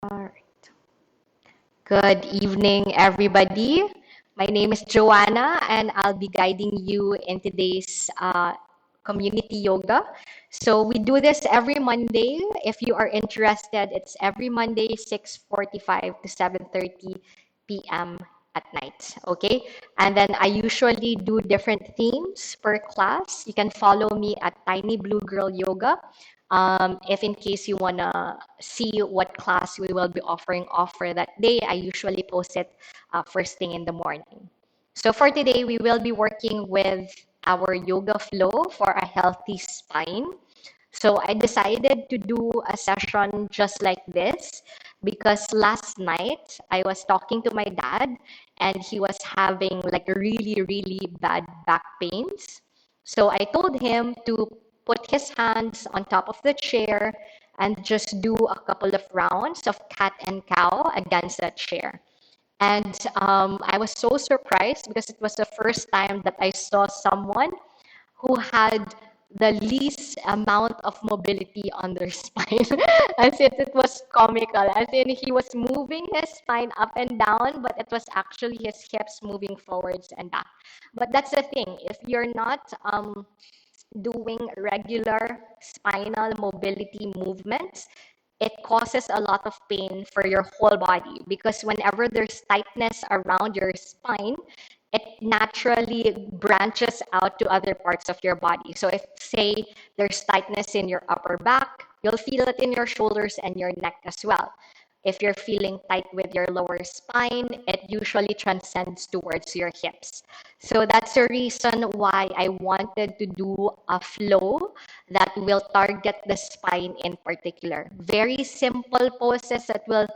All right. Good evening, everybody. My name is Joanna, and I'll be guiding you in today's community yoga. So we do this every Monday. If you are interested, it's every Monday, 6:45 to 7:30 p.m. at night. Okay, and then I usually do different themes per class. You can follow me at Tiny Blue Girl Yoga. If in case you wanna see what class we will be offering for that day, I usually post it first thing in the morning. So for today, we will be working with our yoga flow for a healthy spine. So I decided to do a session just like this because last night I was talking to my dad and he was having like really, really bad back pains. So I told him to put his hands on top of the chair and just do a couple of rounds of cat and cow against that chair. And I was so surprised because it was the first time that I saw someone who had the least amount of mobility on their spine. As in, it was comical. As in, he was moving his spine up and down, but it was actually his hips moving forwards and back. But that's the thing. If you're not doing regular spinal mobility movements, it causes a lot of pain for your whole body because whenever there's tightness around your spine, it naturally branches out to other parts of your body. So if say there's tightness in your upper back, you'll feel it in your shoulders and your neck as well. If you're feeling tight with your lower spine, it usually transcends towards your hips. So that's the reason why I wanted to do a flow that will target the spine in particular. Very simple poses that will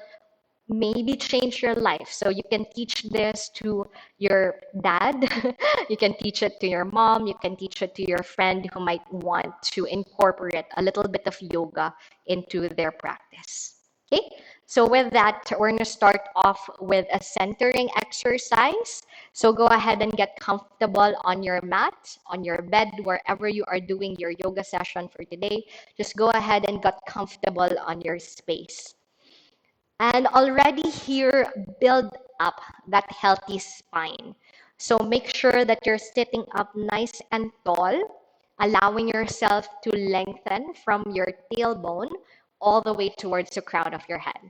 maybe change your life. So you can teach this to your dad, you can teach it to your mom, you can teach it to your friend who might want to incorporate a little bit of yoga into their practice. Okay, so with that, we're going to start off with a centering exercise. So go ahead and get comfortable on your mat, on your bed, wherever you are doing your yoga session for today. Just go ahead and get comfortable on your space. And already here, build up that healthy spine. So make sure that you're sitting up nice and tall, allowing yourself to lengthen from your tailbone all the way towards the crown of your head.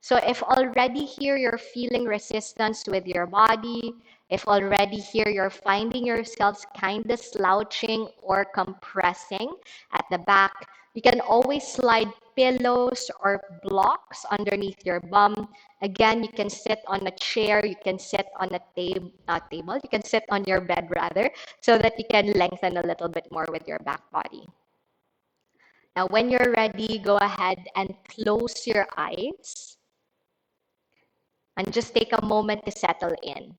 So if already here you're feeling resistance with your body, if already here you're finding yourselves kind of slouching or compressing at the back, you can always slide pillows or blocks underneath your bum. Again, you can sit on a chair, you can sit on a table, you can sit on your bed rather, so that you can lengthen a little bit more with your back body. Now, when you're ready, go ahead and close your eyes and just take a moment to settle in.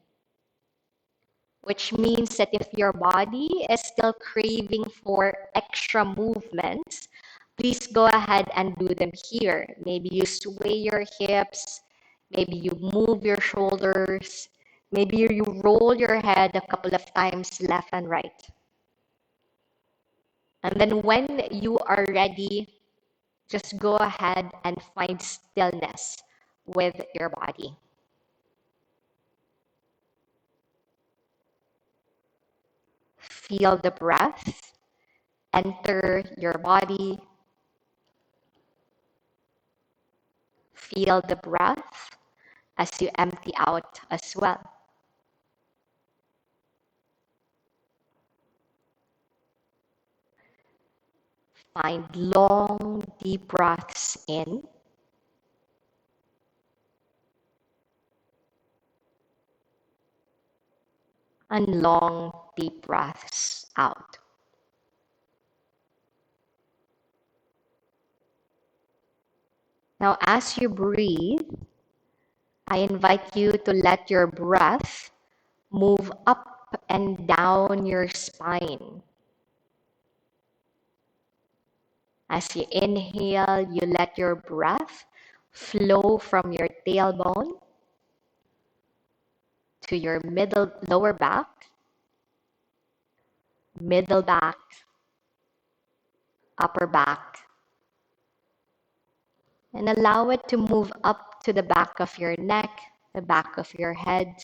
Which means that if your body is still craving for extra movements, please go ahead and do them here. Maybe you sway your hips, maybe you move your shoulders, maybe you roll your head a couple of times left and right. And then when you are ready, just go ahead and find stillness with your body. Feel the breath enter your body. Feel the breath as you empty out as well. Find long, deep breaths in and long, deep breaths out. Now, as you breathe, I invite you to let your breath move up and down your spine. As you inhale, you let your breath flow from your tailbone to your lower back, middle back, upper back, And allow it to move up to the back of your neck, the back of your head,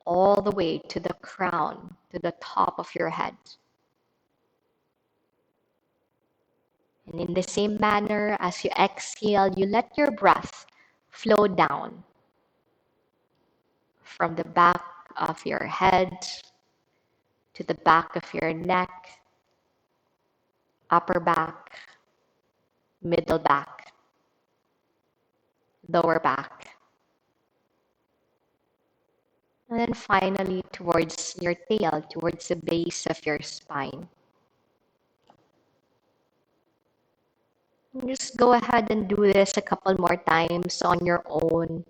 all the way to the crown, to the top of your head. And in the same manner, as you exhale, you let your breath flow down from the back of your head to the back of your neck, upper back, middle back, lower back. And then finally towards your tail, towards the base of your spine. And just go ahead and do this a couple more times on your own,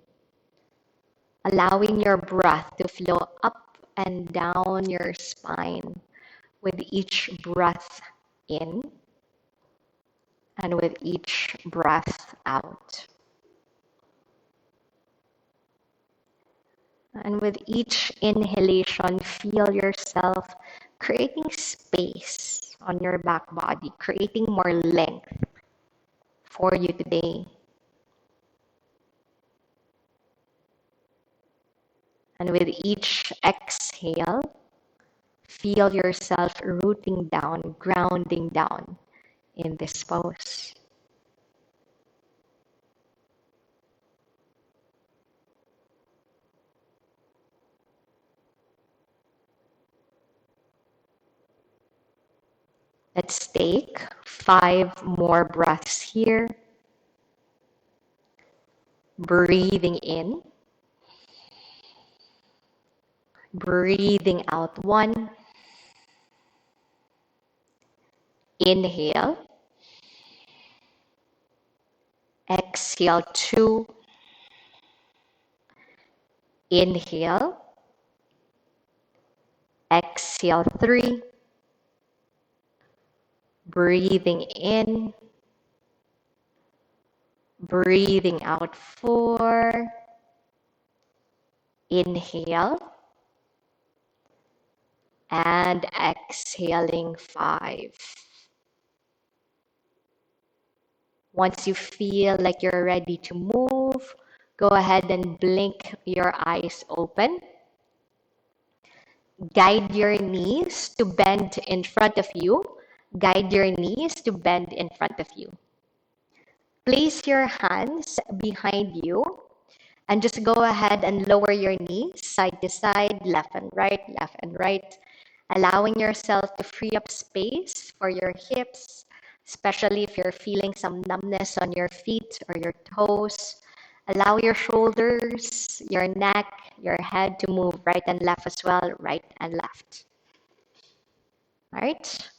allowing your breath to flow up and down your spine with each breath in and with each breath out. And with each inhalation, feel yourself creating space on your back body, creating more length for you today. And with each exhale, feel yourself rooting down, grounding down in this pose. Let's take 5 more breaths here. Breathing in. Breathing out 1. Inhale. Exhale 2. Inhale. Exhale 3. Breathing in. Breathing out 4. Inhale. And exhaling 5. Once you feel like you're ready to move, go ahead and blink your eyes open. Guide your knees to bend in front of you. Guide your knees to bend in front of you. Place your hands behind you and just go ahead and lower your knees side to side, left and right, allowing yourself to free up space for your hips, especially if you're feeling some numbness on your feet or your toes. Allow your shoulders, your neck, your head to move right and left as well, right and left. All right.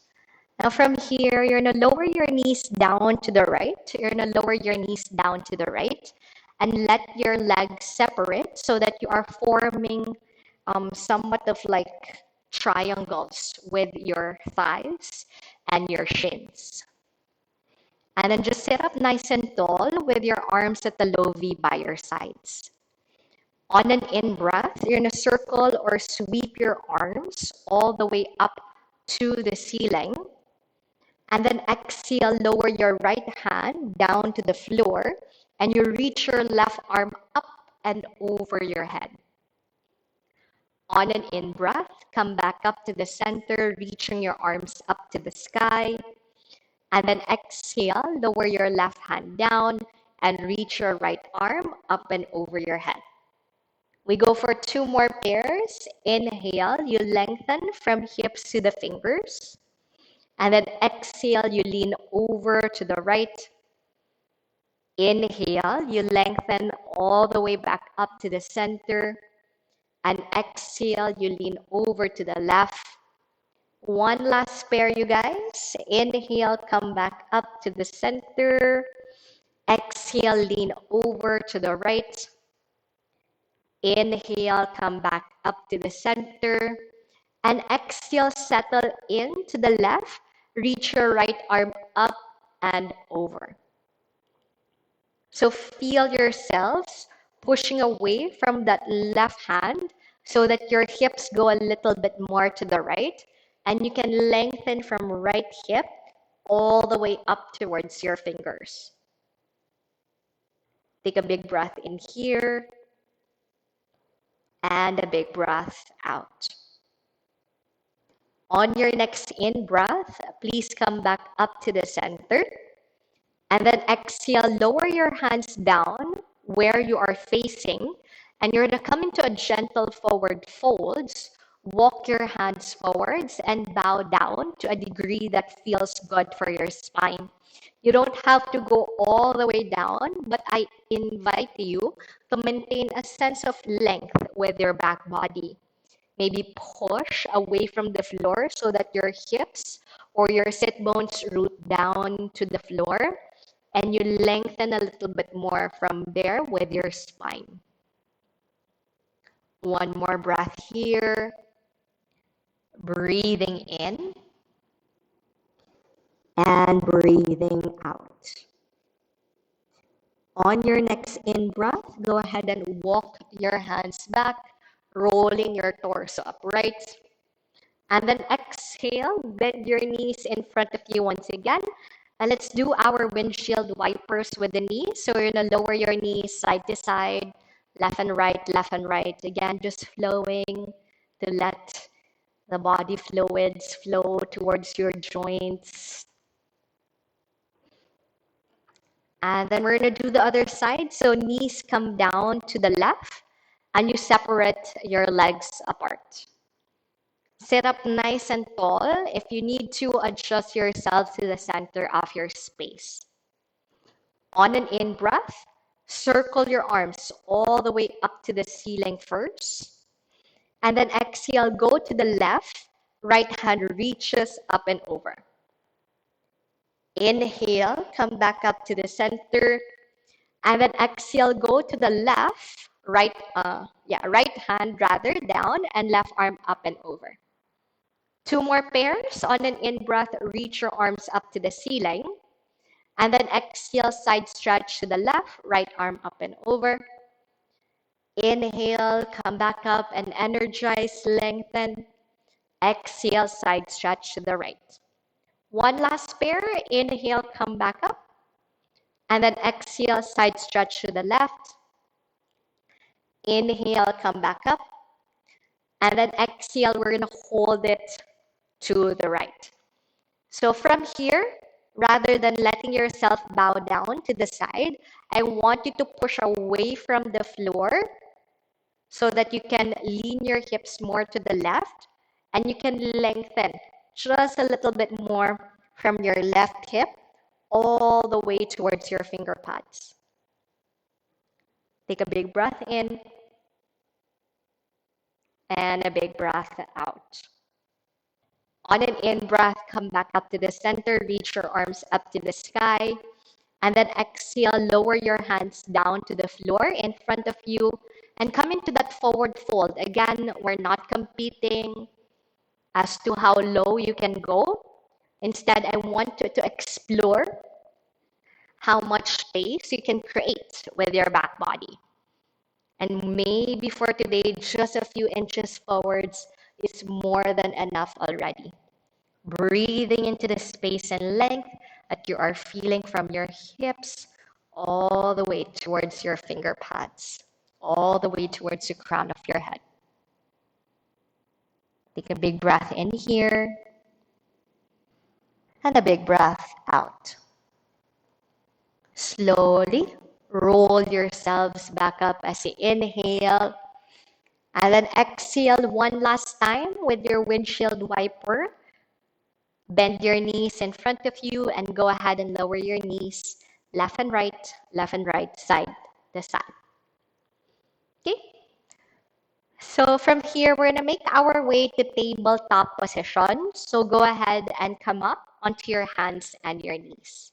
Now from here, you're going to lower your knees down to the right. You're going to lower your knees down to the right and let your legs separate so that you are forming somewhat of like triangles with your thighs and your shins. And then just sit up nice and tall with your arms at the low V by your sides. On an in-breath, you're going to circle or sweep your arms all the way up to the ceiling. And then exhale, lower your right hand down to the floor, and you reach your left arm up and over your head. On an in-breath, come back up to the center, reaching your arms up to the sky. And then exhale, lower your left hand down and reach your right arm up and over your head. We go for 2 more pairs. Inhale, you lengthen from hips to the fingers. And then exhale, you lean over to the right. Inhale, you lengthen all the way back up to the center. And exhale, you lean over to the left. One last pair, you guys. Inhale, come back up to the center. Exhale, lean over to the right. Inhale, come back up to the center. And exhale, settle into the left. Reach your right arm up and over. So feel yourselves pushing away from that left hand so that your hips go a little bit more to the right. And you can lengthen from right hip all the way up towards your fingers. Take a big breath in here and a big breath out. On your next in breath, please come back up to the center. And then exhale, lower your hands down where you are facing. And you're going to come into a gentle forward folds. Walk your hands forwards and bow down to a degree that feels good for your spine. You don't have to go all the way down, but I invite you to maintain a sense of length with your back body. Maybe push away from the floor so that your hips or your sit bones root down to the floor, and you lengthen a little bit more from there with your spine. One more breath here. Breathing in and breathing out. On your next in breath, go ahead and walk your hands back, rolling your torso upright. And then exhale, bend your knees in front of you once again. And let's do our windshield wipers with the knees. So you're going to lower your knees side to side, left and right, left and right. Again, just flowing to let the body fluids flow towards your joints. And then we're going to do the other side. So knees come down to the left and you separate your legs apart. Sit up nice and tall. If you need to, adjust yourself to the center of your space. On an in breath, circle your arms all the way up to the ceiling first. And then exhale, go to the left, right hand reaches up and over. Inhale, come back up to the center. And then exhale, go to the left, right hand rather down and left arm up and over. Two more pairs. On an in-breath, reach your arms up to the ceiling. And then exhale, side stretch to the left, right arm up and over. Inhale, come back up and energize, lengthen. Exhale, side stretch to the right. One last pair. Inhale, come back up. And then exhale, side stretch to the left. Inhale, come back up. And then exhale, we're going to hold it to the right. So from here, rather than letting yourself bow down to the side, I want you to push away from the floor so that you can lean your hips more to the left and you can lengthen just a little bit more from your left hip all the way towards your finger pads. Take a big breath in and a big breath out. On an in-breath, come back up to the center, reach your arms up to the sky, and then exhale, lower your hands down to the floor in front of you, and come into that forward fold. Again, we're not competing as to how low you can go. Instead, I want you to explore how much space you can create with your back body. And maybe for today, just a few inches forwards is more than enough already. Breathing into the space and length that you are feeling from your hips all the way towards your finger pads, all the way towards the crown of your head. Take a big breath in here and a big breath out. Slowly roll yourselves back up as you inhale. And then exhale one last time with your windshield wiper. Bend your knees in front of you and go ahead and lower your knees left and right, side to side. Okay? So from here, we're going to make our way to tabletop position. So go ahead and come up onto your hands and your knees.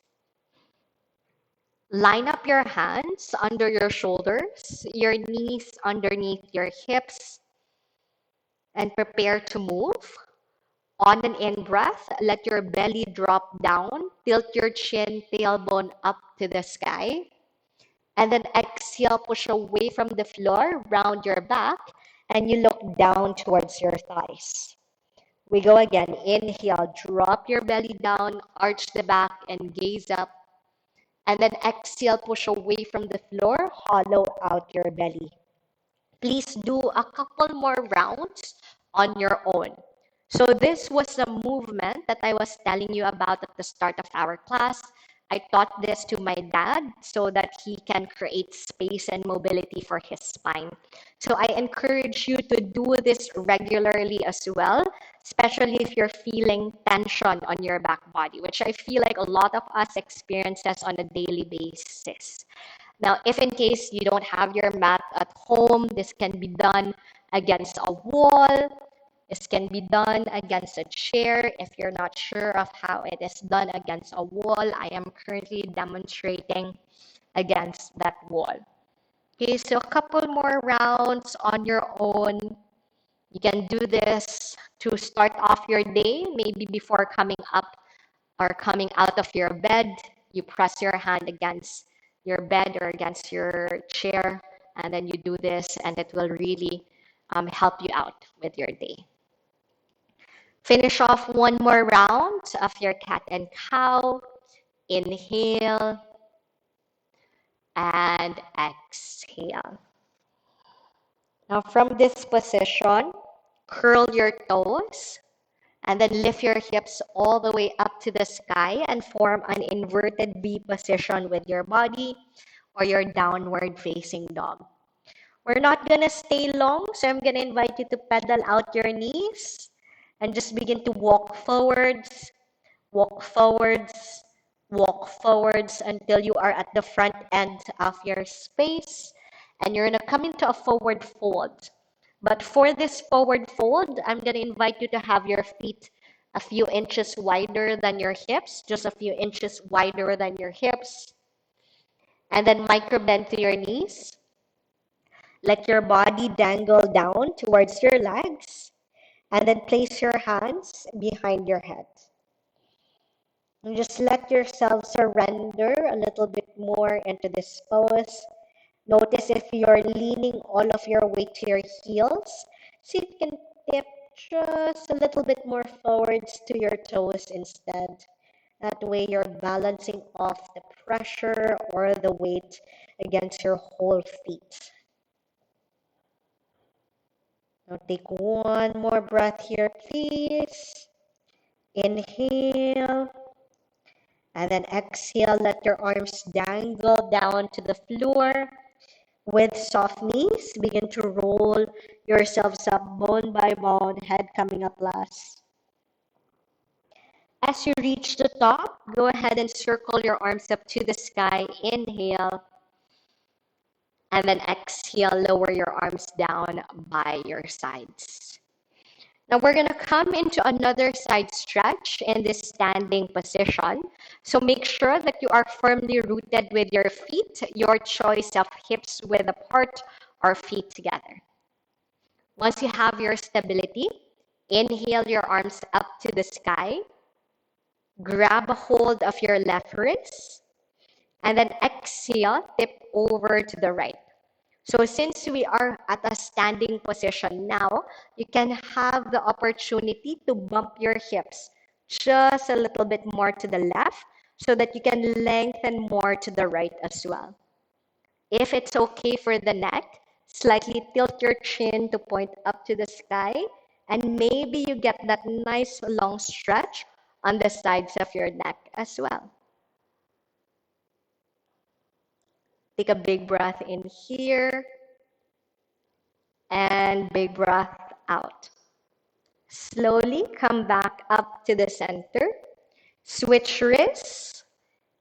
Line up your hands under your shoulders, your knees underneath your hips, and prepare to move. On an in-breath, let your belly drop down, tilt your chin, tailbone up to the sky. And then exhale, push away from the floor, round your back, and you look down towards your thighs. We go again. Inhale, drop your belly down, arch the back, and gaze up. And then exhale, push away from the floor, hollow out your belly. Please do a couple more rounds on your own. So this was the movement that I was telling you about at the start of our class. I taught this to my dad so that he can create space and mobility for his spine. So I encourage you to do this regularly as well, especially if you're feeling tension on your back body, which I feel like a lot of us experiences on a daily basis. Now, if in case you don't have your mat at home, this can be done against a wall. This can be done against a chair. If you're not sure of how it is done against a wall, I am currently demonstrating against that wall. Okay, so a couple more rounds on your own. You can do this to start off your day, maybe before coming up or coming out of your bed. You press your hand against your bed or against your chair, and then you do this, and it will really help you out with your day. Finish off one more round of your cat and cow. Inhale and exhale. Now from this position, curl your toes and then lift your hips all the way up to the sky and form an inverted V position with your body or your downward facing dog. We're not gonna stay long, so I'm gonna invite you to pedal out your knees and just begin to walk forwards, walk forwards, walk forwards until you are at the front end of your space. And you're gonna come into a forward fold. But for this forward fold, I'm gonna invite you to have your feet a few inches wider than your hips, just a few inches wider than your hips. And then micro bend to your knees. Let your body dangle down towards your legs. And then place your hands behind your head. And just let yourself surrender a little bit more into this pose. Notice if you're leaning all of your weight to your heels. See if you can tip just a little bit more forwards to your toes instead. That way you're balancing off the pressure or the weight against your whole feet. Now take one more breath here, please. Inhale. And then exhale, let your arms dangle down to the floor. With soft knees, begin to roll yourselves up bone by bone, head coming up last. As you reach the top, go ahead and circle your arms up to the sky. Inhale. And then exhale, lower your arms down by your sides. Now we're going to come into another side stretch in this standing position. So make sure that you are firmly rooted with your feet, your choice of hips width apart or feet together. Once you have your stability, inhale your arms up to the sky. Grab a hold of your left wrist. And then exhale, tip over to the right. So since we are at a standing position now, you can have the opportunity to bump your hips just a little bit more to the left so that you can lengthen more to the right as well. If it's okay for the neck, slightly tilt your chin to point up to the sky, and maybe you get that nice long stretch on the sides of your neck as well. Take a big breath in here and big breath out. Slowly come back up to the center. Switch wrists.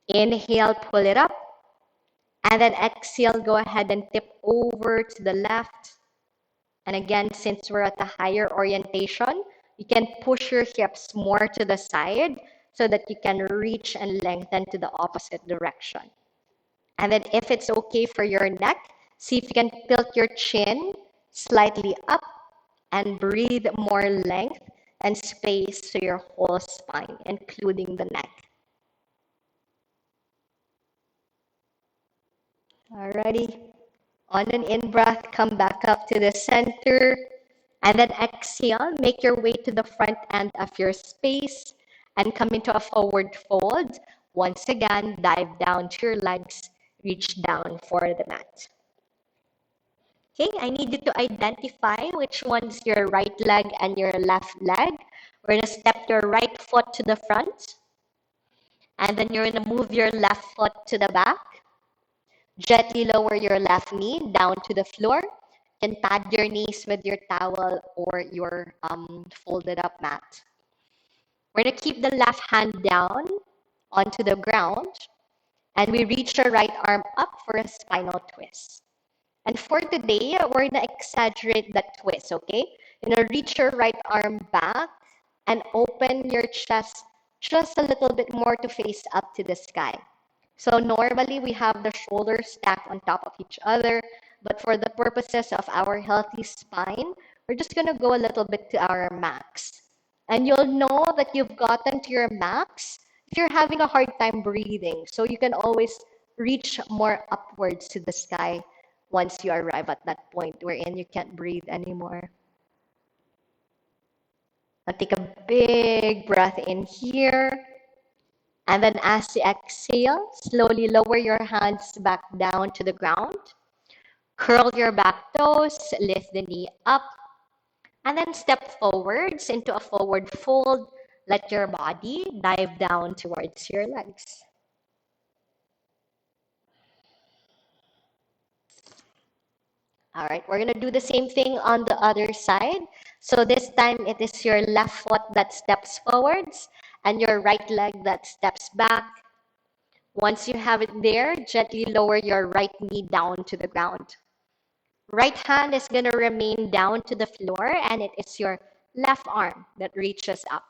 Inhale, pull it up. And then exhale, go ahead and tip over to the left. And again, since we're at the higher orientation, you can push your hips more to the side so that you can reach and lengthen to the opposite direction. And then if it's okay for your neck, see if you can tilt your chin slightly up and breathe more length and space to your whole spine, including the neck. Alrighty. On an in-breath, come back up to the center. And then exhale, make your way to the front end of your space and come into a forward fold. Once again, dive down to your legs, reach down for the mat. Okay, I need you to identify which one's your right leg and your left leg. We're gonna step your right foot to the front, and then you're gonna move your left foot to the back. Gently lower your left knee down to the floor. You can pad your knees with your towel or your folded up mat. We're gonna keep the left hand down onto the ground, and we reach our right arm up for a spinal twist. And for today, we're gonna exaggerate that twist, okay? You're gonna reach your right arm back and open your chest just a little bit more to face up to the sky. So normally we have the shoulders stacked on top of each other, but for the purposes of our healthy spine, we're just gonna go a little bit to our max. And you'll know that you've gotten to your max if you're having a hard time breathing. So you can always reach more upwards to the sky once you arrive at that point wherein you can't breathe anymore. Now take a big breath in here. And then as you exhale, slowly lower your hands back down to the ground. Curl your back toes, lift the knee up, and then step forwards into a forward fold. Let your body dive down towards your legs. All right, we're gonna do the same thing on the other side. So this time it is your left foot that steps forwards and your right leg that steps back. Once you have it there, gently lower your right knee down to the ground. Right hand is gonna remain down to the floor, and it is your left arm that reaches up.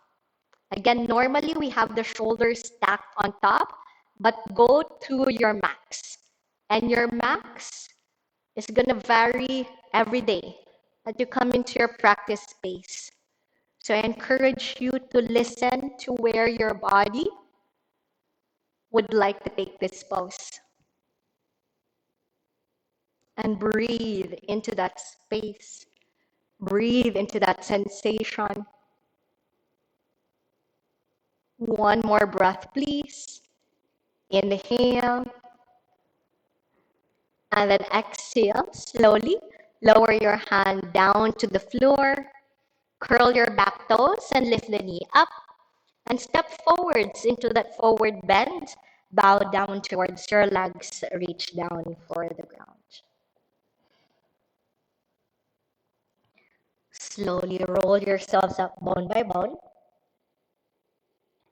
Again, normally we have the shoulders stacked on top, but go to your max. And your max is gonna vary every day as you come into your practice space. So I encourage you to listen to where your body would like to take this pose. And breathe into that space. Breathe into that sensation. One more breath, please. Inhale. And then exhale slowly. Lower your hand down to the floor. Curl your back toes and lift the knee up. And step forwards into that forward bend. Bow down towards your legs. Reach down for the ground. Slowly roll yourselves up bone by bone.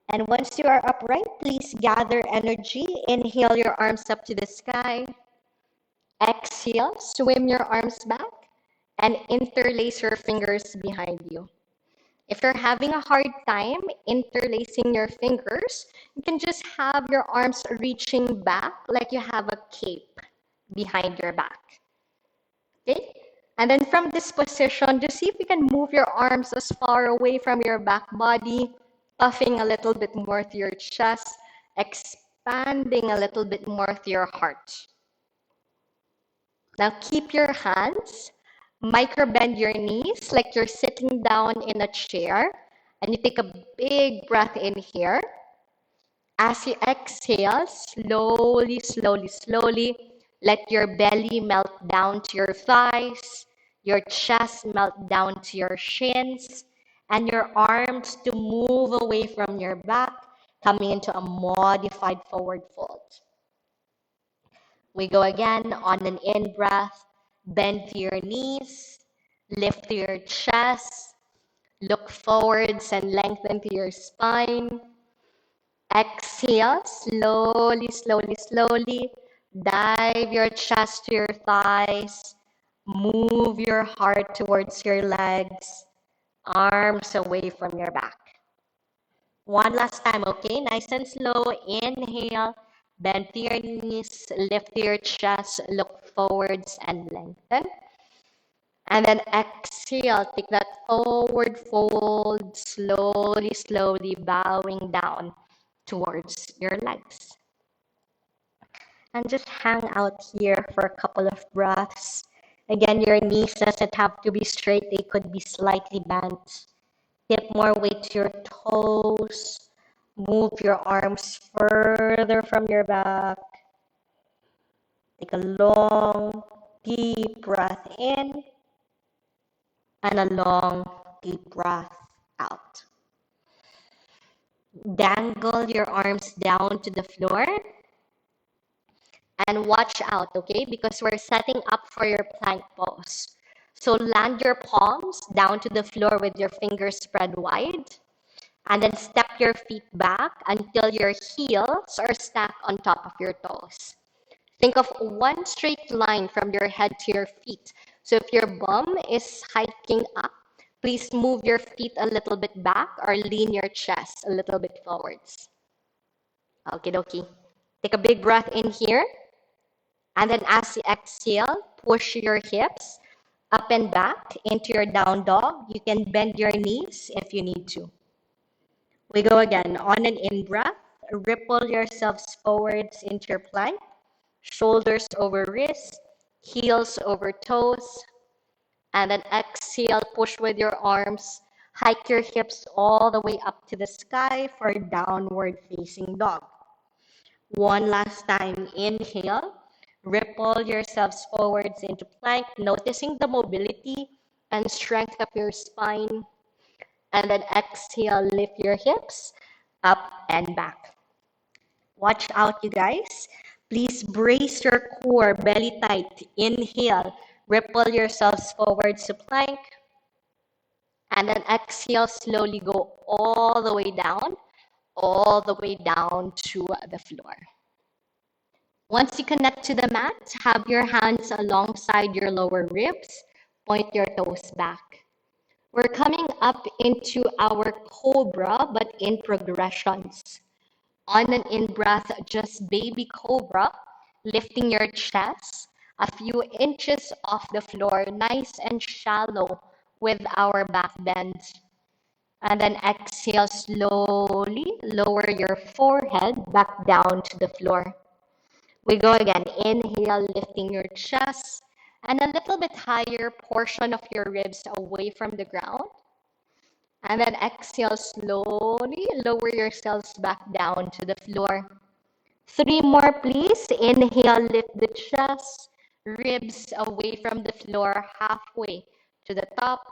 And once you are upright, please gather energy. Inhale your arms up to the sky. Exhale, swim your arms back and interlace your fingers behind you. If you're having a hard time interlacing your fingers, you can just have your arms reaching back like you have a cape behind your back. Okay? And then from this position, just see if you can move your arms as far away from your back body, puffing a little bit more to your chest, expanding a little bit more to your heart. Now keep your hands, micro bend your knees like you're sitting down in a chair, and you take a big breath in here. As you exhale, slowly, slowly, slowly, let your belly melt down to your thighs, your chest melt down to your shins, and your arms to move away from your back, coming into a modified forward fold. We go again on an in-breath. Bend to your knees, lift to your chest, look forwards and lengthen to your spine. Exhale, slowly, slowly, slowly. Dive your chest to your thighs. Move your heart towards your legs. Arms away from your back. One last time, okay? Nice and slow. Inhale. Bend to your knees. Lift to your chest. Look forwards and lengthen. And then exhale. Take that forward fold. Slowly, slowly bowing down towards your legs. And just hang out here for a couple of breaths. Again, your knees doesn't have to be straight. They could be slightly bent. Give more weight to your toes. Move your arms further from your back. Take a long, deep breath in and a long, deep breath out. Dangle your arms down to the floor and watch out, okay? Because we're setting up for your plank pose. So land your palms down to the floor with your fingers spread wide. And then step your feet back until your heels are stacked on top of your toes. Think of one straight line from your head to your feet. So if your bum is hiking up, please move your feet a little bit back or lean your chest a little bit forwards. Okie dokie. Take a big breath in here. And then as you exhale, push your hips up and back into your down dog. You can bend your knees if you need to. We go again. On an in-breath, ripple yourselves forwards into your plank. Shoulders over wrists, heels over toes. And then exhale, push with your arms. Hike your hips all the way up to the sky for downward facing dog. One last time. Inhale. Ripple yourselves forwards into plank, noticing the mobility and strength of your spine. And then exhale, lift your hips up and back. Watch out, you guys. Please brace your core, belly tight. Inhale, ripple yourselves forwards to plank. And then exhale, slowly go all the way down to the floor. Once you connect to the mat, have your hands alongside your lower ribs. Point your toes back. We're coming up into our cobra, but in progressions. On an in-breath, just baby cobra, lifting your chest a few inches off the floor, nice and shallow with our back bend. And then exhale, slowly lower your forehead back down to the floor. We go again. Inhale, lifting your chest and a little bit higher portion of your ribs away from the ground. And then exhale, slowly lower yourselves back down to the floor. 3 more, please. Inhale, lift the chest, ribs away from the floor, halfway to the top.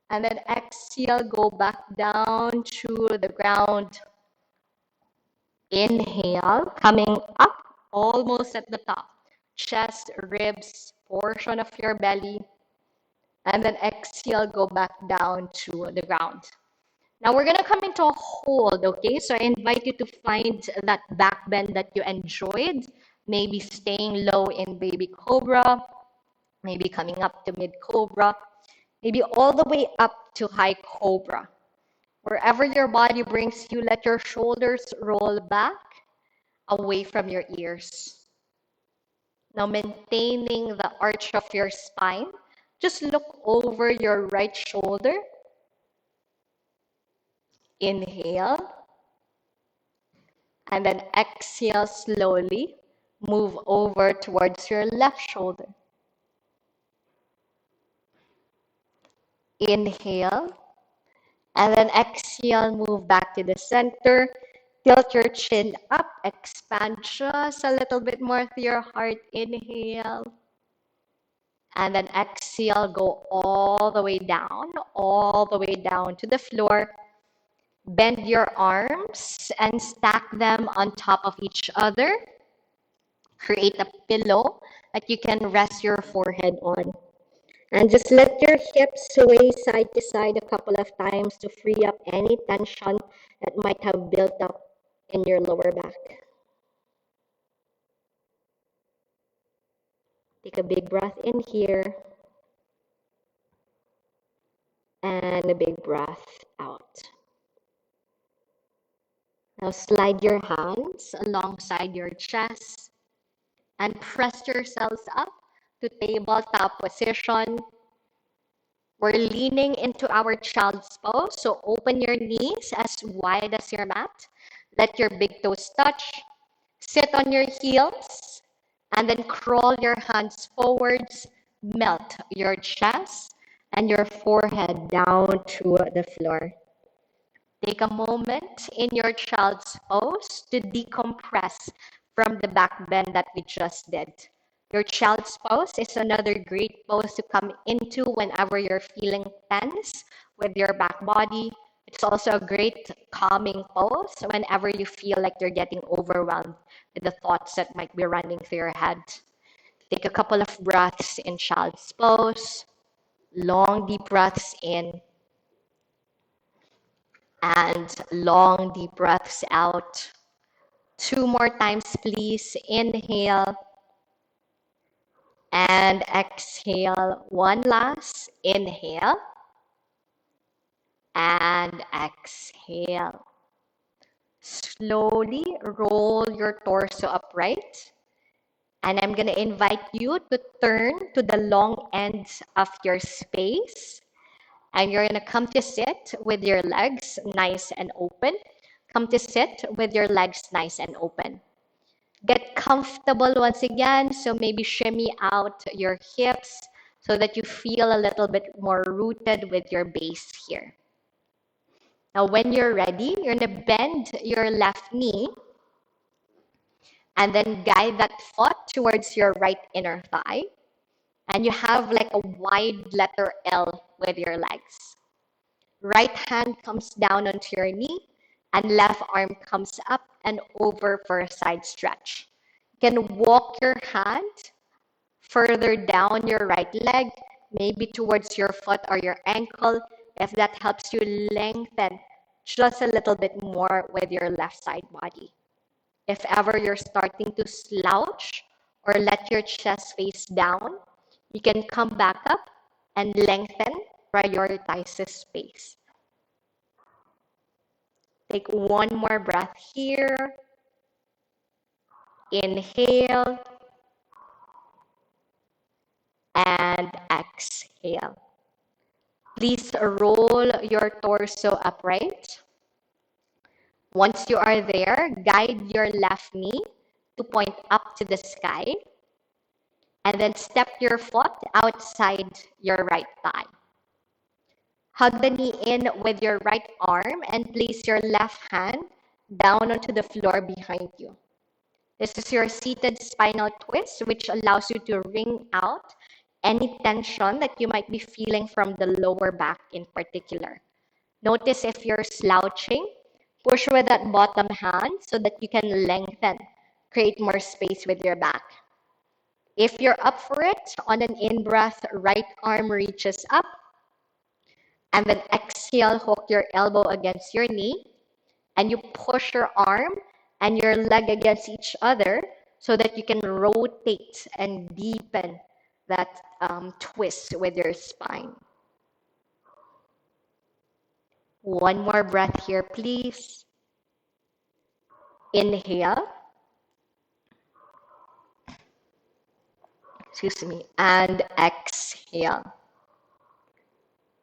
And then exhale, go back down to the ground. Inhale, coming up almost at the top. Chest, ribs, portion of your belly. And then exhale, go back down to the ground. Now we're going to come into a hold, okay? So I invite you to find that back bend that you enjoyed. Maybe staying low in baby cobra. Maybe coming up to mid cobra. Maybe all the way up to high cobra. Wherever your body brings you, let your shoulders roll back away from your ears. Now maintaining the arch of your spine, just look over your right shoulder. Inhale. And then exhale slowly. Move over towards your left shoulder. Inhale. And then exhale, move back to the center. Tilt your chin up. Expand just a little bit more to your heart. Inhale. And then exhale, go all the way down to the floor. Bend your arms and stack them on top of each other. Create a pillow that you can rest your forehead on. And just let your hips sway side to side a couple of times to free up any tension that might have built up in your lower back. Take a big breath in here. And a big breath out. Now slide your hands alongside your chest and press yourselves up to tabletop position. We're leaning into our child's pose, so open your knees as wide as your mat. Let your big toes touch. Sit on your heels and then crawl your hands forwards. Melt your chest and your forehead down to the floor. Take a moment in your child's pose to decompress from the back bend that we just did. Your child's pose is another great pose to come into whenever you're feeling tense with your back body. It's also a great calming pose whenever you feel like you're getting overwhelmed with the thoughts that might be running through your head. Take a couple of breaths in child's pose, long deep breaths in, and long deep breaths out. 2 more times, please. Inhale and exhale. One last. Inhale and exhale. Slowly roll your torso upright. And I'm going to invite you to turn to the long ends of your space. And you're going to come to sit with your legs nice and open. Come to sit with your legs nice and open. Get comfortable once again. So maybe shimmy out your hips so that you feel a little bit more rooted with your base here. Now, when you're ready, you're going to bend your left knee and then guide that foot towards your right inner thigh. And you have like a wide letter L with your legs. Right hand comes down onto your knee and left arm comes up and over for a side stretch. You can walk your hand further down your right leg, maybe towards your foot or your ankle, if that helps you lengthen just a little bit more with your left side body. If ever you're starting to slouch or let your chest face down, you can come back up and lengthen, prioritize this space. Take one more breath here. Inhale and exhale. Please roll your torso upright. Once you are there, guide your left knee to point up to the sky. And then step your foot outside your right thigh. Hug the knee in with your right arm and place your left hand down onto the floor behind you. This is your seated spinal twist, which allows you to wring out any tension that you might be feeling from the lower back in particular. Notice if you're slouching, push with that bottom hand so that you can lengthen, create more space with your back. If you're up for it, on an in-breath, right arm reaches up, and then exhale, hook your elbow against your knee, and you push your arm and your leg against each other so that you can rotate and deepen that twist with your spine. One more breath here, please. Inhale. Excuse me. And exhale.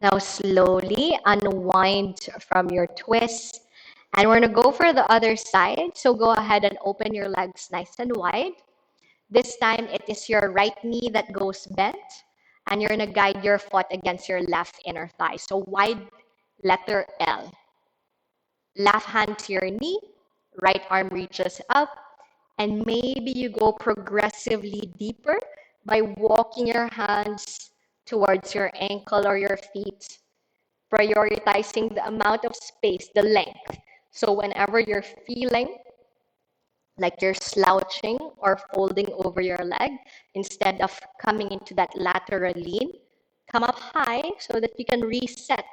Now slowly unwind from your twist. And we're going to go for the other side. So go ahead and open your legs nice and wide. This time it is your right knee that goes bent. And you're going to guide your foot against your left inner thigh. So wide letter L. Left hand to your knee. Right arm reaches up. And maybe you go progressively deeper by walking your hands towards your ankle or your feet, prioritizing the amount of space, the length. So whenever you're feeling like you're slouching or folding over your leg, instead of coming into that lateral lean, come up high so that you can reset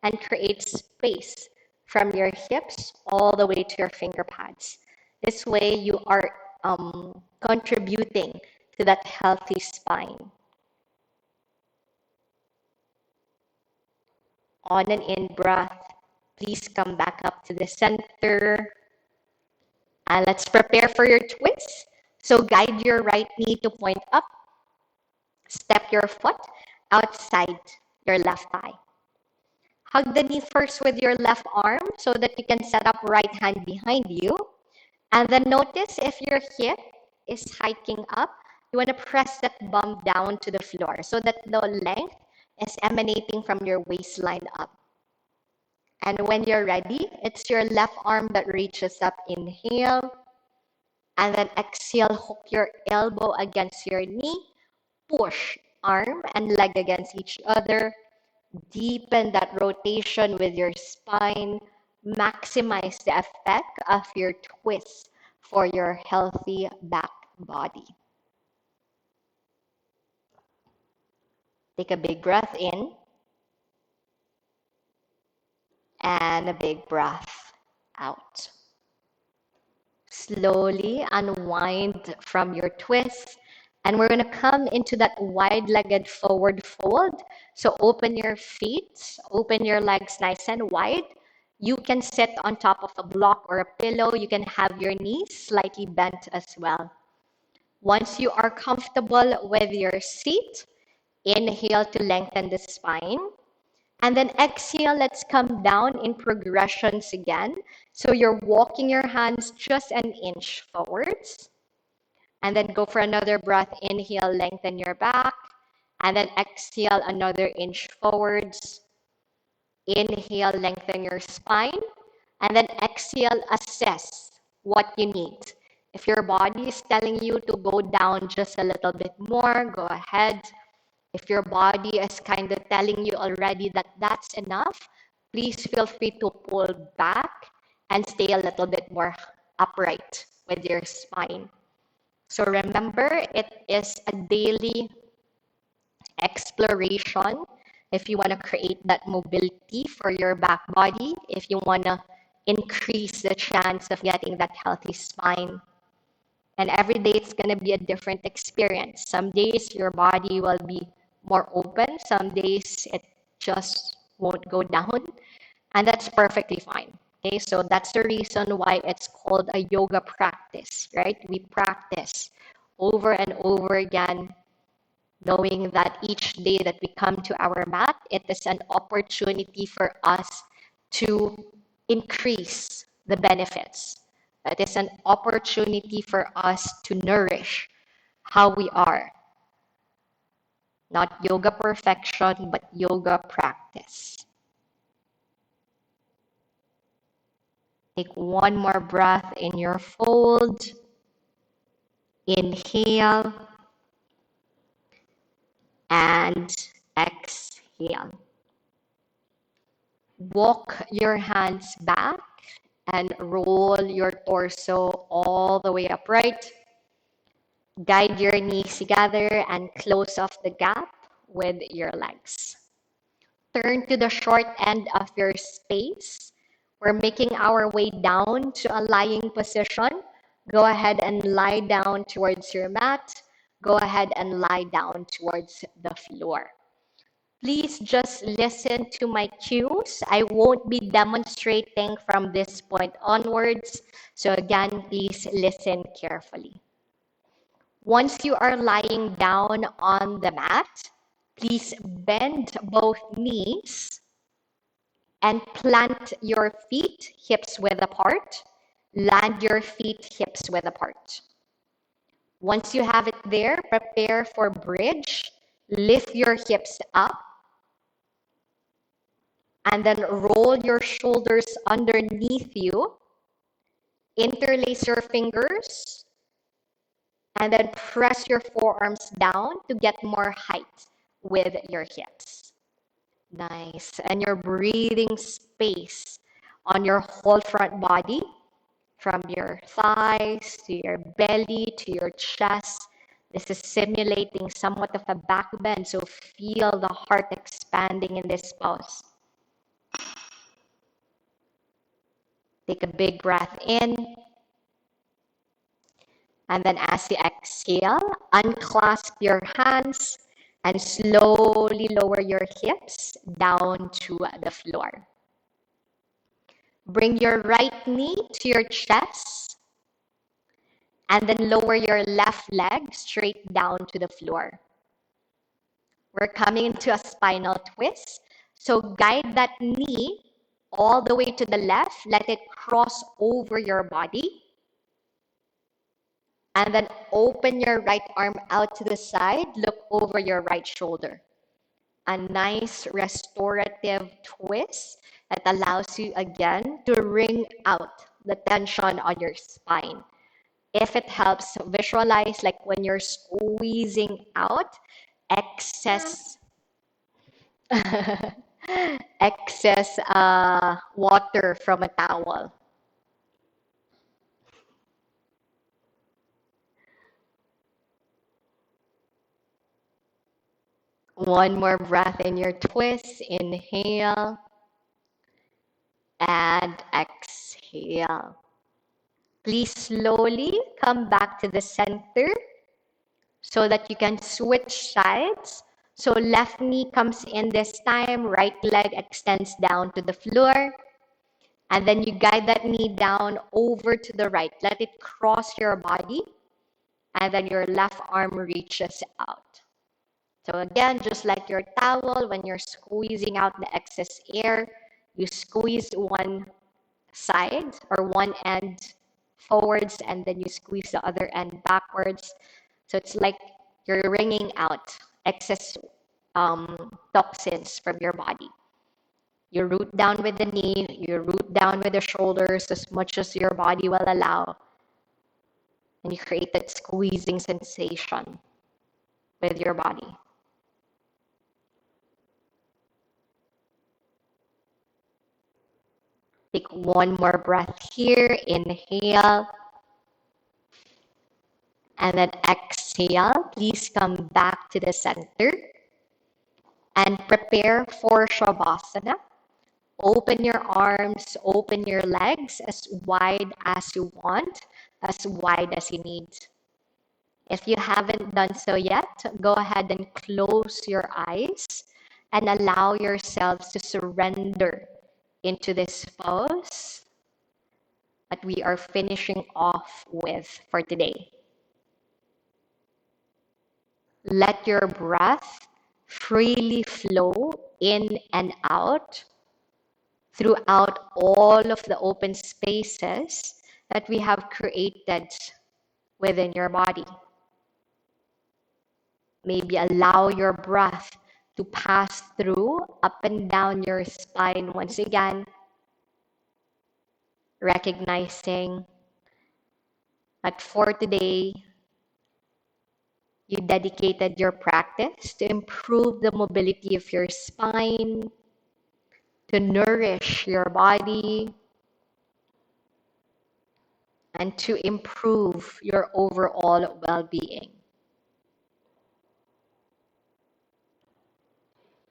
and create space from your hips all the way to your finger pads. This way you are contributing to that healthy spine. On an in-breath, please come back up to the center. And let's prepare for your twist. So guide your right knee to point up. Step your foot outside your left thigh. Hug the knee first with your left arm so that you can set up right hand behind you. And then notice if your hip is hiking up, you want to press that bum down to the floor so that the length is emanating from your waistline up. And when you're ready, it's your left arm that reaches up. Inhale. And then exhale, hook your elbow against your knee. Push arm and leg against each other. Deepen that rotation with your spine. Maximize the effect of your twist for your healthy back body. Take a big breath in and a big breath out. Slowly unwind from your twist. And we're going to come into that wide-legged forward fold. So open your feet, open your legs nice and wide. You can sit on top of a block or a pillow. You can have your knees slightly bent as well. Once you are comfortable with your seat, inhale to lengthen the spine. And then exhale, let's come down in progressions again. So you're walking your hands just an inch forwards. And then go for another breath. Inhale, lengthen your back. And then exhale, another inch forwards. Inhale, lengthen your spine. And then exhale, assess what you need. If your body is telling you to go down just a little bit more, go ahead. If your body is kind of telling you already that that's enough, please feel free to pull back and stay a little bit more upright with your spine. So remember, it is a daily exploration. If you want to create that mobility for your back body, if you want to increase the chance of getting that healthy spine. And every day it's going to be a different experience. Some days your body will be more open. Some days it just won't go down. And that's perfectly fine. Okay, so that's the reason why it's called a yoga practice, right? We practice over and over again, knowing that each day that we come to our mat, it is an opportunity for us to increase the benefits. It is an opportunity for us to nourish how we are. Not yoga perfection, but yoga practice. Take one more breath in your fold. Inhale and exhale. Walk your hands back and roll your torso all the way upright. Guide your knees together and close off the gap with your legs. Turn to the short end of your space. We're making our way down to a lying position. Go ahead and lie down towards your mat. Go ahead and lie down towards the floor. Please just listen to my cues. I won't be demonstrating from this point onwards. So again, please listen carefully. Once you are lying down on the mat, please bend both knees and plant your feet hips width apart. Land your feet hips width apart. Once you have it there, prepare for bridge. Lift your hips up. And then roll your shoulders underneath you. Interlace your fingers. And then press your forearms down to get more height with your hips. Nice. And you're breathing space on your whole front body, from your thighs to your belly to your chest. This is simulating somewhat of a back bend, so feel the heart expanding in this pose. Take a big breath in. And then as you exhale, unclasp your hands and slowly lower your hips down to the floor. Bring your right knee to your chest and then lower your left leg straight down to the floor. We're coming into a spinal twist. So guide that knee all the way to the left. Let it cross over your body. And then open your right arm out to the side. Look over your right shoulder. a nice restorative twist that allows you again to wring out the tension on your spine. If it helps, visualize like when you're squeezing out excess excess water from a towel. One more breath in your twist. Inhale and exhale. Please slowly come back to the center so that you can switch sides. So left knee comes in this time, right leg extends down to the floor, and then you guide that knee down over to the right. Let it cross your body, and then your left arm reaches out. So again, just like your towel, when you're squeezing out the excess air, you squeeze one side or one end forwards and then you squeeze the other end backwards. So it's like you're wringing out excess toxins from your body. You root down with the knee, you root down with the shoulders as much as your body will allow, and you create that squeezing sensation with your body. Take one more breath here. Inhale. And then exhale. Please come back to the center. And prepare for Shavasana. Open your arms, open your legs as wide as you want, as wide as you need. If you haven't done so yet, go ahead and close your eyes and allow yourselves to surrender into this pose that we are finishing off with for today. Let your breath freely flow in and out throughout all of the open spaces that we have created within your body. Maybe allow your breath to pass through up and down your spine once again, recognizing that for today, you dedicated your practice to improve the mobility of your spine, to nourish your body, and to improve your overall well-being.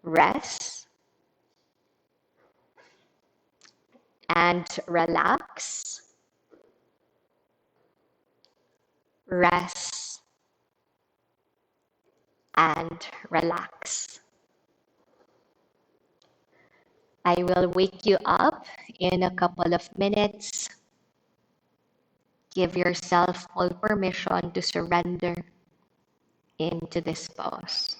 Rest and relax. Rest and relax. I will wake you up in a couple of minutes. Give yourself full permission to surrender into this pose.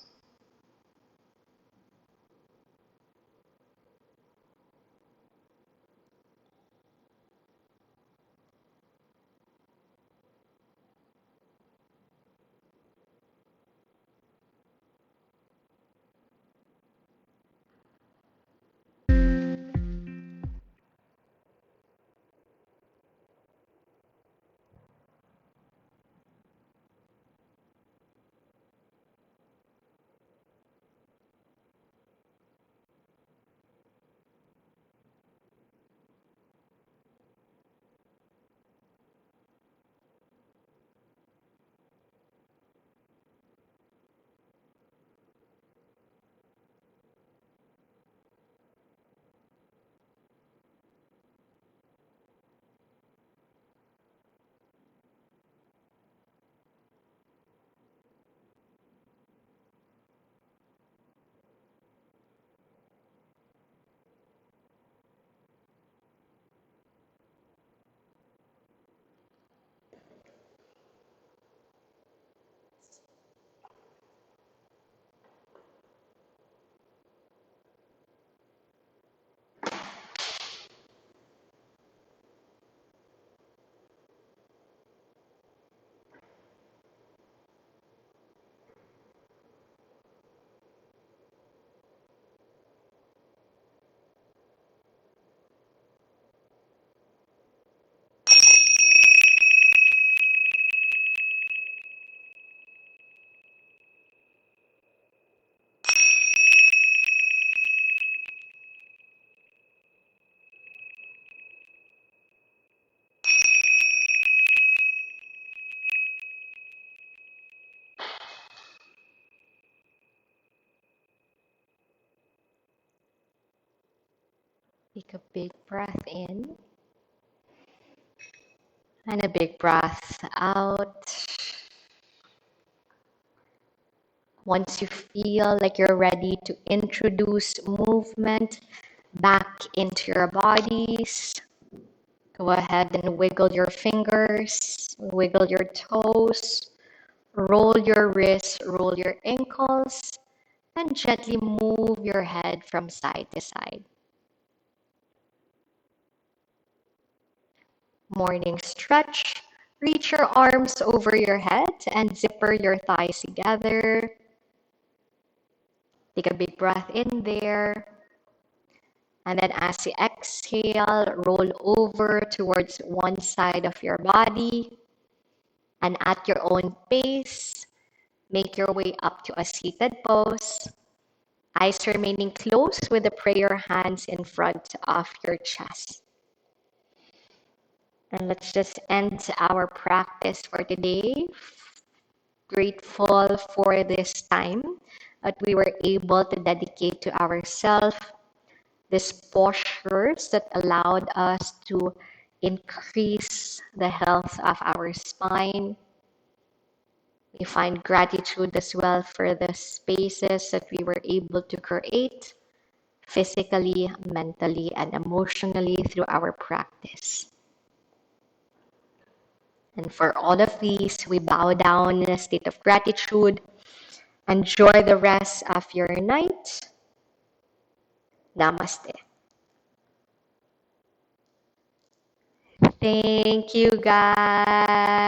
Take a big breath in and a big breath out. Once you feel like you're ready to introduce movement back into your bodies, go ahead and wiggle your fingers, wiggle your toes, roll your wrists, roll your ankles, and gently move your head from side to side. Morning stretch. Reach your arms over your head and zipper your thighs together. Take a big breath in there. And then as you exhale, roll over towards one side of your body. And at your own pace, make your way up to a seated pose. Eyes remaining closed with the prayer hands in front of your chest. And let's just end our practice for today. Grateful for this time that we were able to dedicate to ourselves, these postures that allowed us to increase the health of our spine. We find gratitude as well for the spaces that we were able to create physically, mentally, and emotionally through our practice. And for all of these, we bow down in a state of gratitude. Enjoy the rest of your night. Namaste. Thank you, guys.